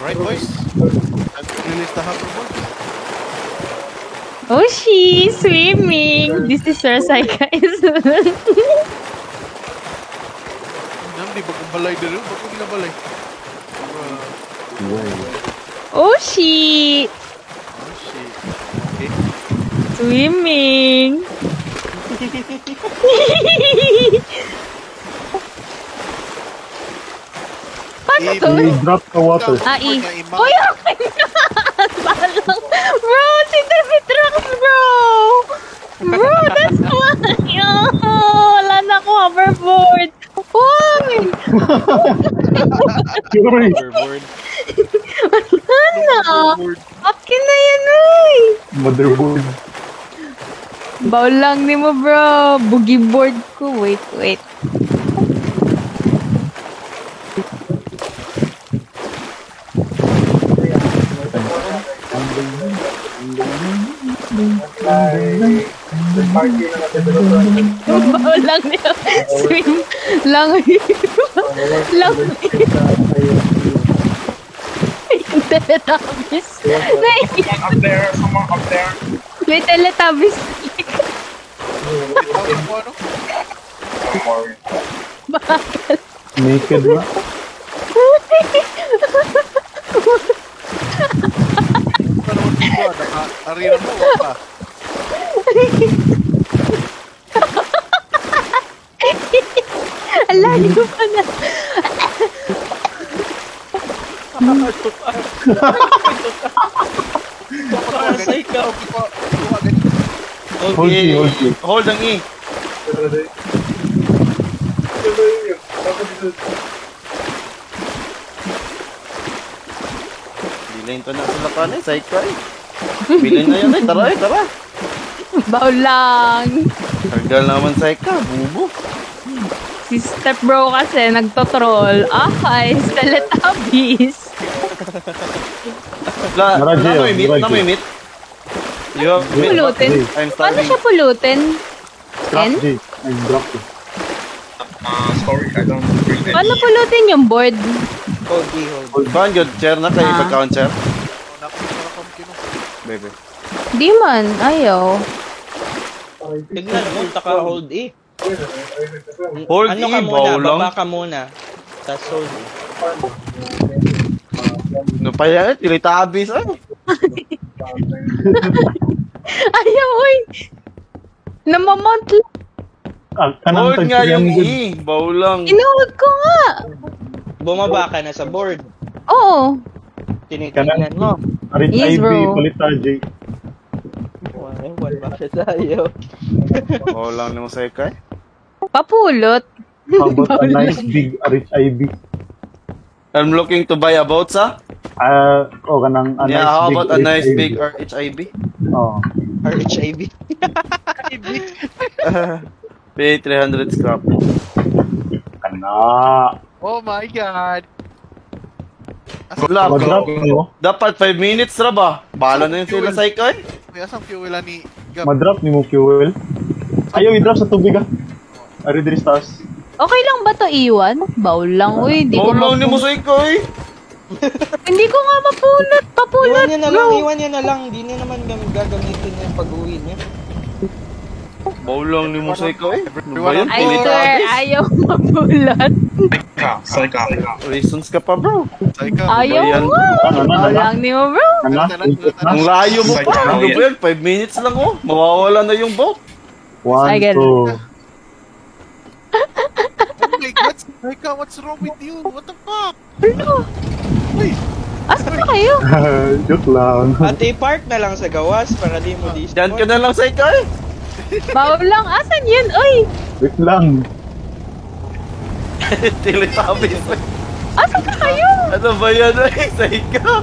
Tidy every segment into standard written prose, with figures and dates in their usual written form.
Right, boys? Time to release the hoverboard. Oh, she swimming. This is Sir Sai, guys. Di bagong balay na rin. Bagong ginabalay. Oh, she. Oh, shit. Okay. Swimming. Paano to? Drop the water. Uy, okay na. Balang. Bro, si David Rocks, bro. Bro, that's why. Oh, wala na ako hoverboard. Why? Hoverboard. Wala na. Akin na yan, uy. Motherboard. Baw lang ni mo, bro. Boogie board ko. Wait. Baw lang niya. Swim. Lang. Yung Teletubbies. Someone up there. May Teletubbies. Bakal. Naked ba? Arira mo, wala. Alayo pa na. Pasay ka. Okay. Hold ang E. Bilhin to na sila ka na, sidecar. Bilhin na yan eh, tara. Baw lang. Targal naman sidecar, bubo. Si Step Bro kasi nagtotroll. Ay, Teletubbies. Namimit. You have Pulutin. I'm Paano starving. siya pulutin? Drop N? G. I'm dropping. Sorry, I don't bring any. Paano pulutin yung board? Hold on, good chair na kayo, pagkaon chair. Bebe. Di man, ayaw. Tignan mo, taka hold E. Hold Ano E, ka muna, bawlang. baba ka muna. Tapos hold E. No pa yan, Teletubbies. Ayaw, uy. Namamount lang. Hold nga yung E, bawlang. Inuhod ko nga. Bumaba ka na sa board. Oo. Tinitingnan mo. Arit Yes, IB, bro. palit J. Wala siya tayo. Bawlang ni mo sa ikay. Papulot. How about a nice big Arit IB? I'm looking to buy a boat, sa? Kanang a Yeah, nice how big about a nice RHIB. big RHIB? Oh. RHIB. Pay 300 scrap. Kana. Oh my god. Wala Mag-drop ko. mo. Dapat 5 minutes na ba? Bala na yun sila sa ikay. May asang fuel ni Gab. Madrop ni mo fuel. Ayaw i-drop sa tubig ah. Ari diri stars. Okay lang ba to iwan? Bawl lang, uy. Di ko Bawlang ni mo sa ikay. Hindi ko nga mapulot. Papulot, Iwan niya na lang, bro. iwan niya na lang. Hindi niya naman gagamitin niya pag-uwi niya. Bawlang ni mo sa ikay. Ano ba yan? I swear, Teletubbies? ayaw mapulot. Saika. Reasons ka pa, bro. Ayaw Ayan. nga. Bawl lang ni mo, bro. Kana. Ang layo mo pa. Psycho. Ano ba yan? 5 minutes lang oh. Mawawala na yung boat. 1, I get it. 2. Oh my god, Saika, what's wrong with you? What the fuck? Ano? Asa pa kayo? Joke lang. Ate, park na lang sa gawas para di mo di Diyan ka na lang sa ikay. Bawl lang. Asan yun? Uy! Wait lang. Teletubbies. Asa pa kayo? Ano ba yan ay? Sa ikaw.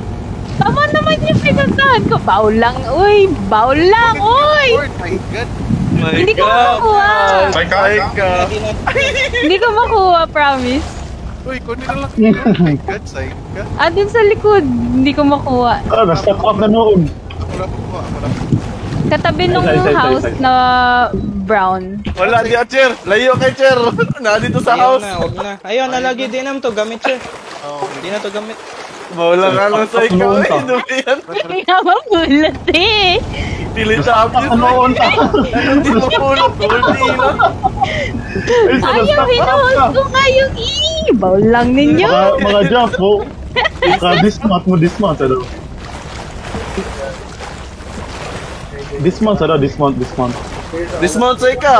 Tama naman yung pinuntahan ko. Bawl lang, uy. Bawl lang, uy. Lord, my god. My Hindi ko God. makuha. Saika. Hindi ko makuha, promise. Uy, kunin na lang. Oh my god, Saika. Dun sa likod. Hindi ko makuha. Na-step up na noon. Ako lang po. Katabi nung Ay, house na brown. Wala di chair. Layo kay chair. Nandito sa Ayaw house. na, huwag na. Ayaw na lagi din naman to, gamit siya. Oh, Hindi na to gamit. Mawala ka lang sa ikaw eh. Ano ba yan? Kaya mabulat eh. Teletubbies. Ano unta? Hindi mapulot. Ulti lang. Ayaw, hinuhos ko ngayong Bawl lang ninyo. Mga Jack, oh. Dismount mo, dismount, ano? Dismount, dismount. Dismount sa ika.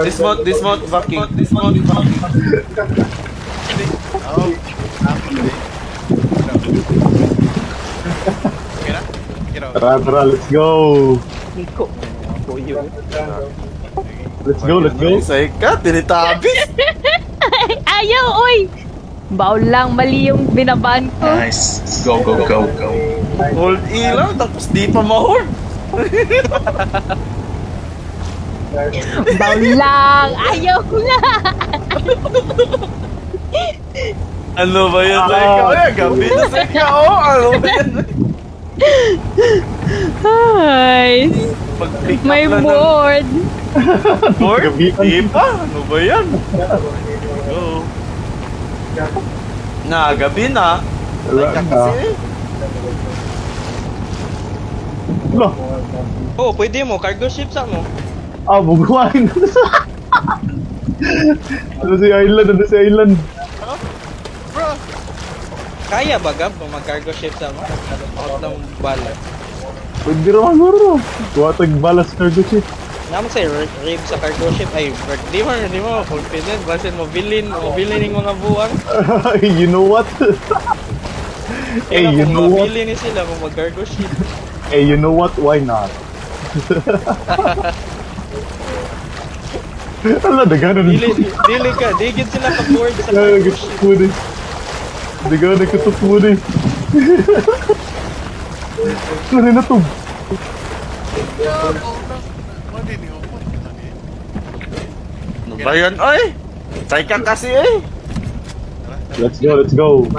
Dismount, backing. Dismount, backing. Oh, okay na? Get out. Tara, let's go. Niko. Let's go. Sa ika, Teletubbies. Ayaw, oy. Bawl lang, mali yung binaban ko. Nice. Go. Hold E lang, tapos di pa ma-hold. Bawl lang, ayaw na. Ano ba yan sa ikaw? Eh, gabi na sa ikaw. Ano ba yan? Ay, Pag-pick up may lang ng board. board? Gabi. Di pa. Ano ba yan? Go. Na, gabi na. Wala Ka na. kasi eh. Wala. Oh, pwede mo. Cargo ship sa mo. Buguain. Ano si Island? Bro! Kaya ba, Gab? Kung mag-cargo ship sa mo? Out ng bala. Pwede naman siguro. Tuwatag balas cargo ship. Naman sa rib sa cargo ship. Ay, di mo confident. Basin mo bilin yung mga buwang. You know what? Hey, you Kung know what? mabili ni sila kung mag-cargo ship. Hey, you know what? Why not? Ala, daganan. Dili ka. Digit sila pag-board sa cargo ship. Daganan kutok mo din. Ano na to? Mali ni Opo. Ano ba yan? Ay! Say ka kasi eh. Let's go.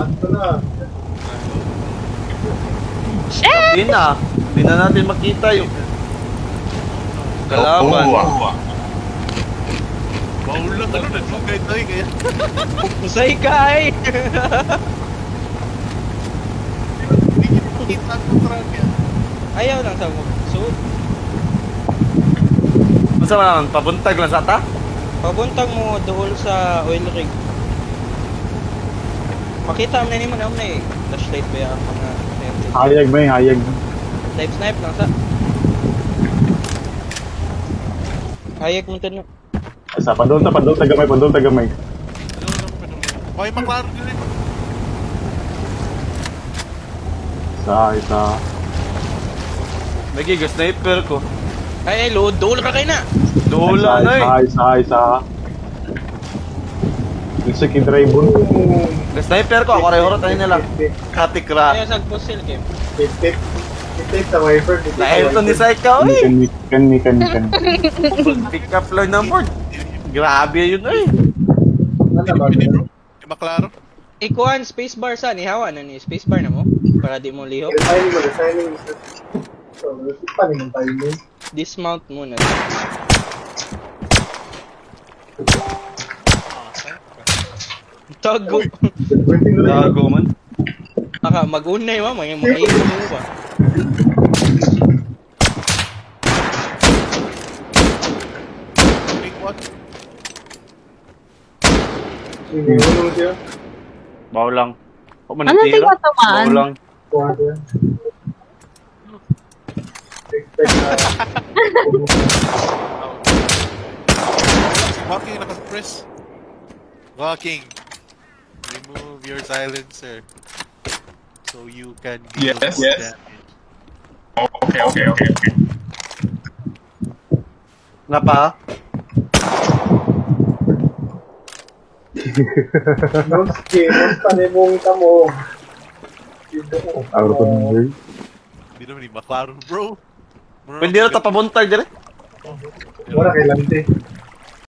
Di na. Di na natin makita yung kalaban. Baul lang ano, naglugay tayo kaya. Musay ka ay! Hindi kita ang track yan. Ayaw lang sa mo. So, Masa naman, pabuntag lang sa ta? pabuntag mo dool sa oil rig. Makita mo na naman na eh. Flashlight ba yung mga Hayag. type snipe lang sa. Hayag mo tanong. Sa padol tagamay. Okay, maklaro din eh. Isa. Nagiging sniper ko. Ay, load. Dool ka kayo na. Dola na eh. Isa. Isa kidraibon. Sniper ko, ako rin tayo nila. Katikra. Ayaw sa pusil game. Nahelto ni Saika eh. Kan. Pick up lang ng board. Grabe yun eh. Pwede bro. Di maklaro. Ikuan, spacebar sa ni hawa na ni spacebar na mo para di mo liho. Dismount muna. Tago. Gago man. Mag-unay mo, mga ilo mo ba? Big what? Baw lang. O man Ano tira? tinatamaan? Baw lang. Walking naka-press. Walking. Remove your silencer. So you can deal Yes. damage. Okay. Nga pa? Araw ko ng girl. Hindi naman maklaro bro. Pwede na tapabuntag dire. Wala kailan